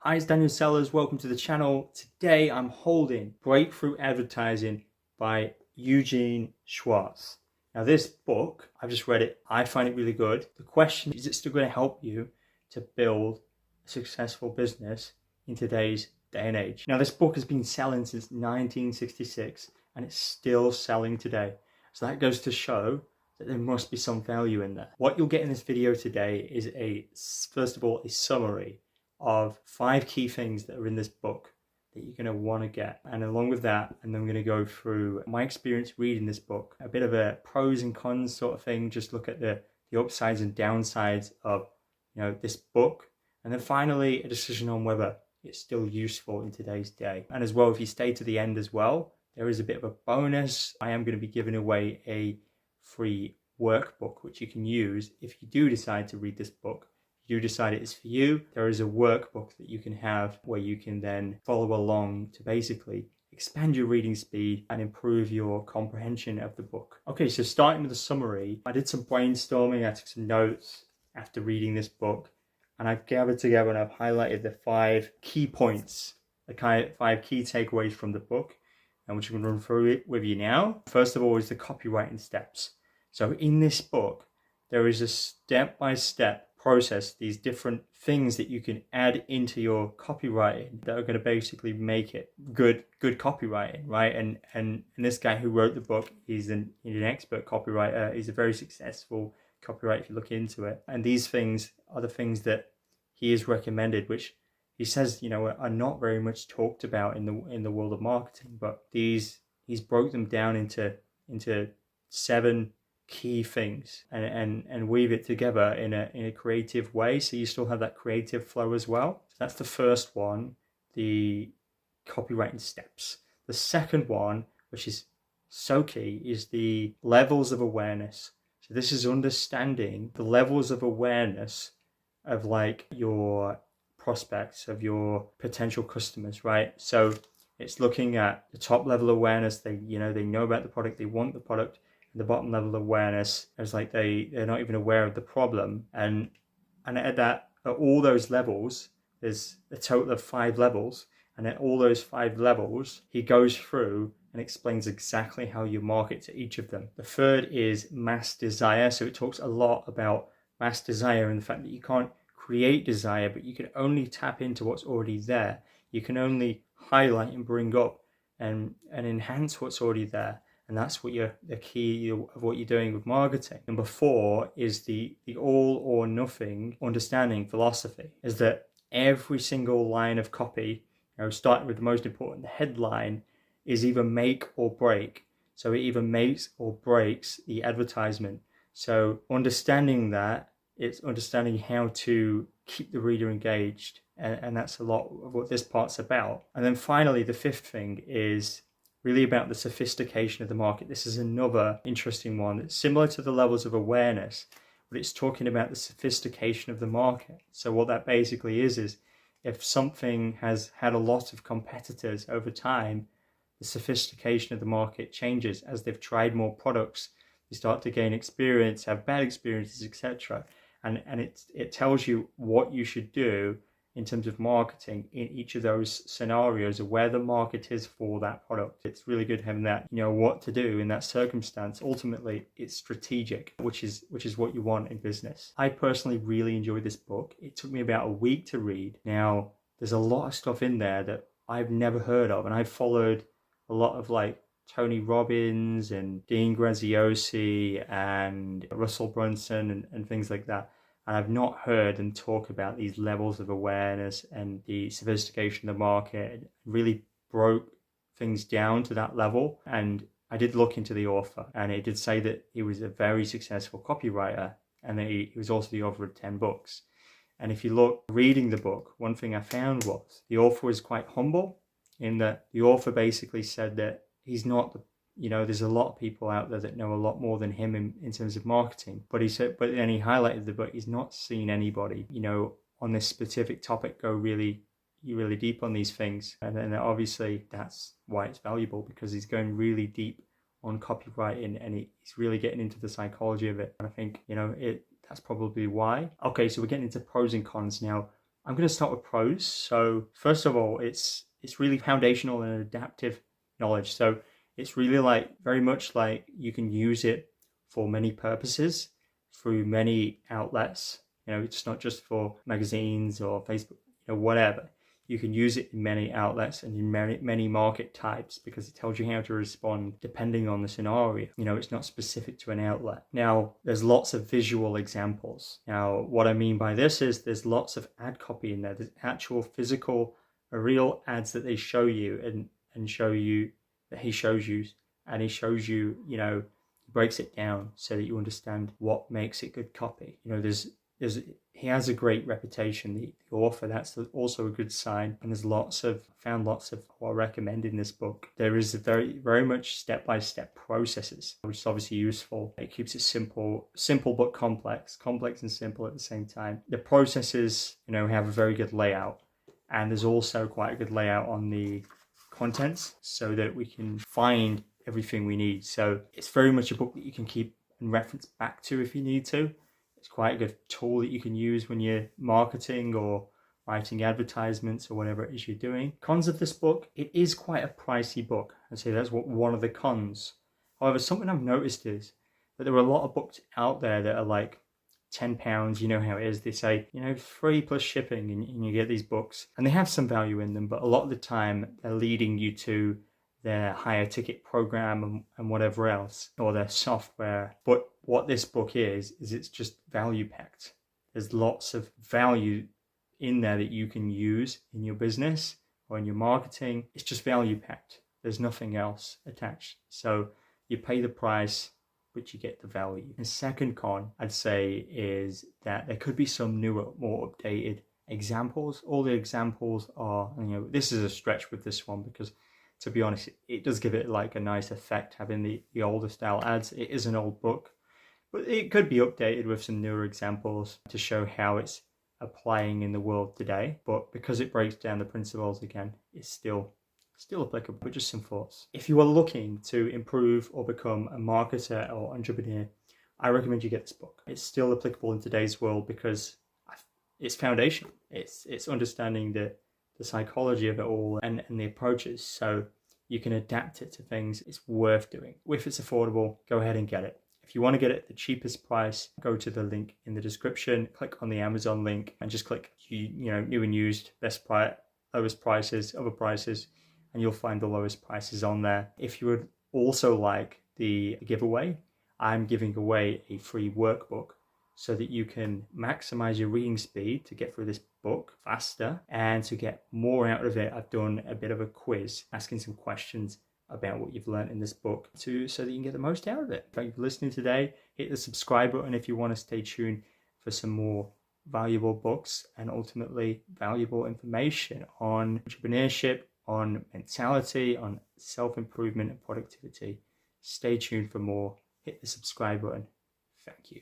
Hi, it's Daniel Sellers. Welcome to the channel. Today I'm holding Breakthrough Advertising by Eugene Schwartz. Now this book, I've just read it. I find it really good. The question is it still going to help you to build a successful business in today's day and age? Now this book has been selling since 1966 and it's still selling today. So that goes to show that there must be some value in there. What you'll get in this video today is first of all, a summary of 5 key things that are in this book that you're going to want to get. And along with that, and then I'm going to go through my experience reading this book, a bit of a pros and cons sort of thing, just look at the upsides and downsides of this book. And then finally, a decision on whether it's still useful in today's day. And as well, if you stay to the end as well, there is a bit of a bonus. I am going to be giving away a free workbook, which you can use if you do decide to read this book. You decide it is for you. There is a workbook that you can have where you can then follow along to basically expand your reading speed and improve your comprehension of the book. Okay, so starting with the summary, I did some brainstorming, I took some notes after reading this book, and I've gathered together and I've highlighted the 5 key points, the 5 key takeaways from the book, and which I'm going to run through it with you now. First of all is the copywriting steps. So in this book, there is a step-by-step process, these different things that you can add into your copywriting that are going to basically make it good copywriting, right? And this guy who wrote the book, he's an expert copywriter. He's a very successful copywriter if you look into it. And these things are the things that he has recommended, which he says, are not very much talked about in the world of marketing. But he's broke them down into 7 key things and weave it together in a creative way, so you still have that creative flow as well. So that's the first one, the copywriting steps. The second one, which is so key, is the levels of awareness. So this is understanding the levels of awareness of your prospects, of your potential customers, right? So it's looking at the top level awareness. They know about the product, they want the product. The bottom level awareness is they're not even aware of the problem, and at all those levels, there's a total of 5 levels, and at all those 5 levels, he goes through and explains exactly how you market to each of them. The third is mass desire. So it talks a lot about mass desire and the fact that you can't create desire, but you can only tap into what's already there. You can only highlight and bring up and enhance what's already there. And that's the key of what you're doing with marketing. Number 4 is the all or nothing understanding philosophy, is that every single line of copy, starting with the most important, the headline, is either make or break. So it either makes or breaks the advertisement. So understanding that, it's understanding how to keep the reader engaged. And that's a lot of what this part's about. And then finally, the 5th thing is really about the sophistication of the market. This is another interesting one. It's similar to the levels of awareness, but it's talking about the sophistication of the market. So what that basically is if something has had a lot of competitors over time, the sophistication of the market changes as they've tried more products. They start to gain experience, have bad experiences, etc. And it tells you what you should do in terms of marketing in each of those scenarios of where the market is for that product. It's really good having that, what to do in that circumstance. Ultimately, it's strategic, which is what you want in business. I personally really enjoyed this book. It took me about a week to read. Now, there's a lot of stuff in there that I've never heard of, and I've followed a lot of Tony Robbins and Dean Graziosi and Russell Brunson and things like that. And I've not heard them talk about these levels of awareness and the sophistication of the market. It really broke things down to that level. And I did look into the author, and it did say that he was a very successful copywriter, and that he was also the author of 10 books. And if you look reading the book, one thing I found was the author was quite humble, in that the author basically said that he's not there's a lot of people out there that know a lot more than him in terms of marketing. But then he highlighted the book, he's not seen anybody, on this specific topic go really deep on these things. And then obviously that's why it's valuable, because he's going really deep on copywriting and he's really getting into the psychology of it. And I think, that's probably why. Okay, so we're getting into pros and cons now. I'm going to start with prose. So first of all, it's really foundational and adaptive knowledge. So it's really like very much like you can use it for many purposes through many outlets. It's not just for magazines or Facebook, whatever. You can use it in many outlets and in many market types because it tells you how to respond depending on the scenario. It's not specific to an outlet. Now, there's lots of visual examples. Now, what I mean by this is there's lots of ad copy in there. There's actual physical, real ads that they show you and show you that he shows you, and he shows you, breaks it down so that you understand what makes it good copy. He has a great reputation, the author. That's also a good sign. And found lots of what I recommend in this book. There is very, very much step-by-step processes, which is obviously useful. It keeps it simple but complex and simple at the same time. The processes, have a very good layout. And there's also quite a good layout on the contents so that we can find everything we need. So it's very much a book that you can keep and reference back to if you need to. It's quite a good tool that you can use when you're marketing or writing advertisements or whatever it is you're doing. Cons of this book, it is quite a pricey book. I'd say that's one of the cons. However, something I've noticed is that there are a lot of books out there that are like £10. You know how it is. They say, free plus shipping, and you get these books. And they have some value in them, but a lot of the time they're leading you to their higher ticket program and whatever else, or their software. But what this book is it's just value packed. There's lots of value in there that you can use in your business or in your marketing. It's just value packed. There's nothing else attached. So you pay the price, but you get the value. The second con, I'd say, is that there could be some newer, more updated examples. All the examples are, this is a stretch with this one because, to be honest, it does give it like a nice effect having the older style ads. It is an old book, but it could be updated with some newer examples to show how it's applying in the world today. But because it breaks down the principles again, it's still applicable. But just some thoughts. If you are looking to improve or become a marketer or entrepreneur, I recommend you get this book. It's still applicable in today's world because it's foundational. It's understanding the psychology of it all and the approaches, so you can adapt it to things. It's worth doing. If it's affordable, go ahead and get it. If you want to get it at the cheapest price, go to the link in the description, click on the Amazon link and just click new and used, best price, lowest prices, other prices, and you'll find the lowest prices on there. If you would also like the giveaway, I'm giving away a free workbook so that you can maximize your reading speed to get through this book faster and to get more out of it. I've done a bit of a quiz asking some questions about what you've learned in this book so that you can get the most out of it. Thank you for listening today. Hit the subscribe button if you want to stay tuned for some more valuable books and ultimately valuable information on entrepreneurship, on mentality, on self-improvement and productivity. Stay tuned for more. Hit the subscribe button. Thank you.